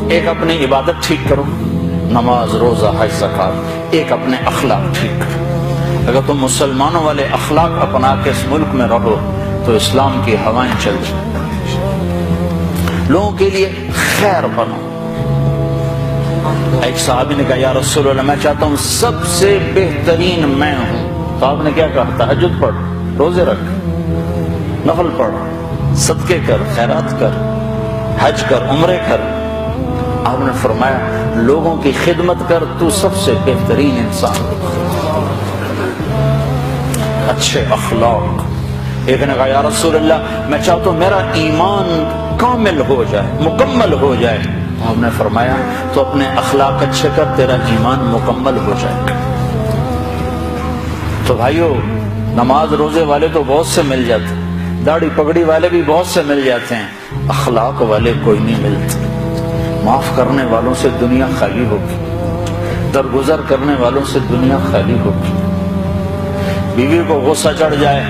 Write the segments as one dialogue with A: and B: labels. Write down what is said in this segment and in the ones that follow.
A: ایک اپنی عبادت ٹھیک کرو، نماز، روزہ، حج، زکات، ایک اپنے اخلاق ٹھیک کرو۔ اگر تم مسلمانوں والے اخلاق اپنا کے اس ملک میں رہو تو اسلام کی ہوائیں چل جائیں، لوگوں کے لیے خیر بنو۔ ایک صحابی نے کہا یا رسول اللہ میں چاہتا ہوں سب سے بہترین میں ہوں، تو آپ نے کیا کہا؟ تہجد پڑھ، روزے رکھ، نفل پڑھ، صدقے کر، خیرات کر، حج کر، عمرے کر۔ آپ نے فرمایا لوگوں کی خدمت کر، تو سب سے بہترین انسان۔ اچھے اخلاق۔ ایک نے کہا یا رسول اللہ میں چاہتا ہوں میرا ایمان کامل ہو جائے، مکمل ہو جائے۔ آپ نے فرمایا تو اپنے اخلاق اچھے کر، تیرا ایمان مکمل ہو جائے گا۔ تو بھائیو، نماز روزے والے تو بہت سے مل جاتے ہیں، داڑھی پگڑی والے بھی بہت سے مل جاتے ہیں، اخلاق والے کوئی نہیں ملتے۔ معاف کرنے والوں سے دنیا خالی ہوگی، درگزر کرنے والوں سے دنیا خالی ہوگی۔ بیوی کو غصہ چڑھ جائے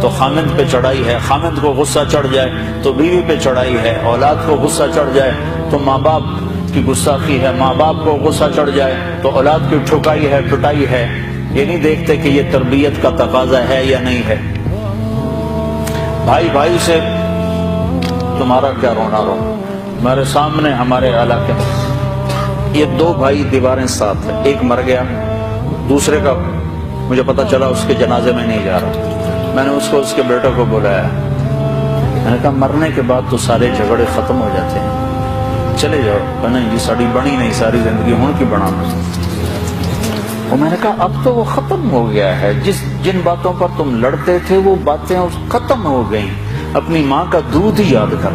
A: تو خامند پہ چڑھائی ہے، خامند کو غصہ چڑھ جائے تو بیوی پہ چڑھائی ہے، اولاد کو غصہ چڑھ جائے تو ماں باپ کی گستاخی ہے، ماں باپ کو غصہ چڑھ جائے تو اولاد کی ٹھکائی ہے، پٹائی ہے۔ یہ نہیں دیکھتے کہ یہ تربیت کا تقاضا ہے یا نہیں ہے۔ بھائی بھائی سے تمہارا کیا رونا رو؟ میرے سامنے ہمارے علاقے میں یہ دو بھائی دیواریں ساتھ ہیں، ایک مر گیا، دوسرے کا مجھے پتا چلا اس کے جنازے میں نہیں جا رہا۔ میں نے اس کو اس کے بیٹے کو بلایا، میں نے کہا مرنے کے بعد تو سارے جھگڑے ختم ہو جاتے ہیں، چلے جاؤ۔ نہیں جی ساڑی بنی نہیں ساری زندگی ہوں کی بنا۔ اور میں نے کہا اب تو وہ ختم ہو گیا ہے، جن باتوں پر تم لڑتے تھے وہ باتیں ختم ہو گئیں، اپنی ماں کا دودھ ہی یاد کر۔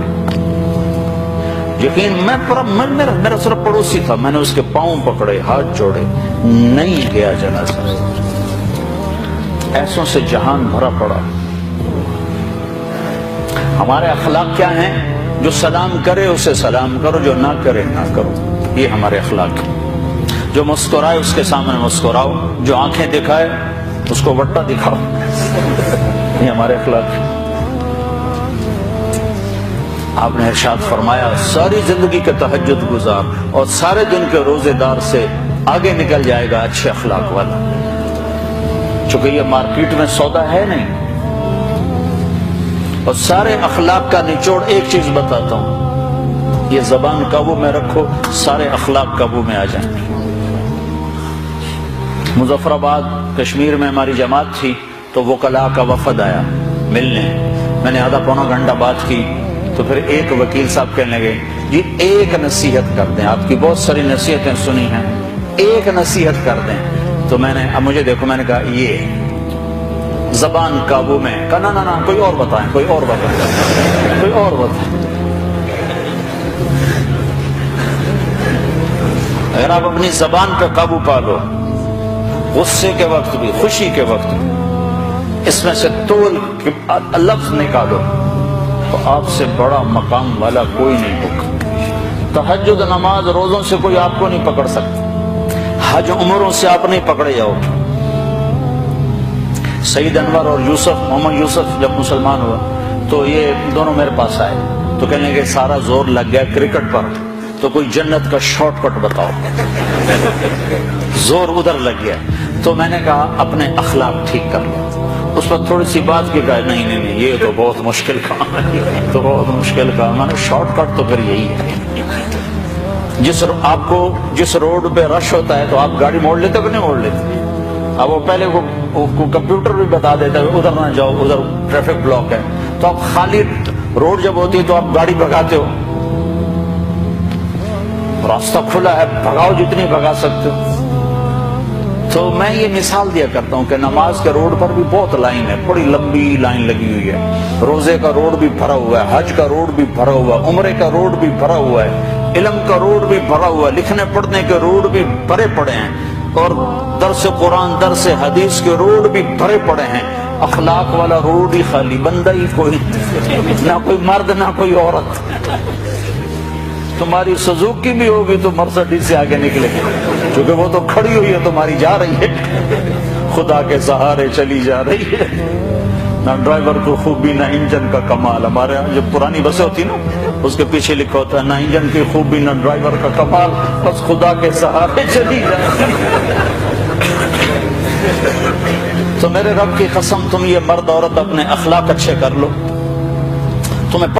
A: یقین میرا صرف پڑوسی تھا، میں نے اس کے پاؤں پکڑے، ہاتھ جوڑے، نہیں گیا جنازہ۔ ایسوں سے جہان بھرا پڑا۔ ہمارے اخلاق کیا ہیں؟ جو سلام کرے اسے سلام کرو، جو نہ کرے نہ کرو، یہ ہمارے اخلاق ہیں۔ جو مسکرائے اس کے سامنے مسکراؤ، جو آنکھیں دکھائے اس کو وٹا دکھاؤ، یہ ہمارے اخلاق ہیں۔ آپ نے ارشاد فرمایا ساری زندگی کے تہجد گزار اور سارے دن کے روزے دار سے آگے نکل جائے گا اچھے اخلاق والا۔ چونکہ یہ مارکیٹ میں سودا ہے نہیں۔ اور سارے اخلاق کا نچوڑ ایک چیز بتاتا ہوں، یہ زبان قابو میں رکھو، سارے اخلاق قابو میں آ جائیں گے۔ مظفر آباد کشمیر میں ہماری جماعت تھی تو وکلاء کا وفد آیا ملنے، میں نے آدھا پونا گھنٹہ بات کی تو پھر ایک وکیل صاحب کہنے لگے جی ایک نصیحت کر دیں، آپ کی بہت ساری نصیحتیں سنی ہیں، ایک نصیحت کر دیں۔ تو میں نے اب مجھے دیکھو، میں نے کہا یہ زبان قابو میں، کہا نہ کوئی اور بتائیں، کوئی اور بتائیں، کوئی اور بتائیں۔ اگر آپ اپنی زبان پہ قابو پا لو، غصے کے وقت بھی، خوشی کے وقت بھی، اس میں سے تول لفظ نکالو تو آپ سے بڑا مقام والا کوئی نہیں ہوگا۔ تہجد نماز روزوں سے کوئی آپ کو نہیں پکڑ سکتا، حج عمروں سے آپ نہیں پکڑے جاؤ۔ سعید انور اور محمد یوسف جب مسلمان ہوا تو یہ دونوں میرے پاس آئے تو کہنے کہ سارا زور لگ گیا کرکٹ پر، تو کوئی جنت کا شارٹ کٹ بتاؤ، زور ادھر لگ گیا۔ تو میں نے کہا اپنے اخلاق ٹھیک کر لو۔ اس پر تھوڑی سی بات کی، کہا نہیں یہ تو بہت مشکل کام ہے، تو بہت مشکل کام ہے۔ شارٹ کٹ تو پھر یہی ہے، جس روڈ پہ رش ہوتا ہے تو آپ گاڑی موڑ لیتے ہو کہ نہیں موڑ لیتے؟ اب وہ پہلے کو کمپیوٹر بھی بتا دیتا ہے ادھر نہ جاؤ، ادھر ٹریفک بلاک ہے، تو آپ خالی روڈ جب ہوتی ہے تو آپ گاڑی بھگاتے ہو، راستہ کھلا ہے بھگاؤ جتنی بھگا سکتے ہو۔ تو میں یہ مثال دیا کرتا ہوں کہ نماز کے روڈ پر بھی بہت لائن ہے، بڑی لمبی لائن لگی ہوئی ہے، روزے کا روڈ بھی بھرا ہوا ہے، حج کا روڈ بھی بھرا ہوا ہے، عمرے کا روڈ بھی بھرا ہوا ہے، علم کا روڈ بھی بھرا ہوا ہے، لکھنے پڑھنے کے روڈ بھی بھرے پڑے ہیں، اور درس قرآن درس حدیث کے روڈ بھی بھرے پڑے ہیں۔ اخلاق والا روڈ ہی خالی، بندہ ہی کوئی نہ، کوئی مرد نہ کوئی عورت۔ تمہاری سزوکی بھی ہوگی تو مرسڈیز سے آگے نکلے گی، کیونکہ وہ تو کھڑی ہوئی ہے، تمہاری جا رہی ہے، خدا کے سہارے چلی جا رہی ہے۔ نہ ڈرائیور کو خوبی نہ انجن کا کمال. ہمارے یہاں جو پرانی بسیں ہوتی نا اس کے پیچھے لکھا ہوتا ہے نہ انجن کی خوبی نہ ڈرائیور کا کمال, بس خدا کے سہارے چلی جائے. تو میرے رب کی قسم تم یہ مرد عورت اپنے اخلاق اچھے کر لو, تمہیں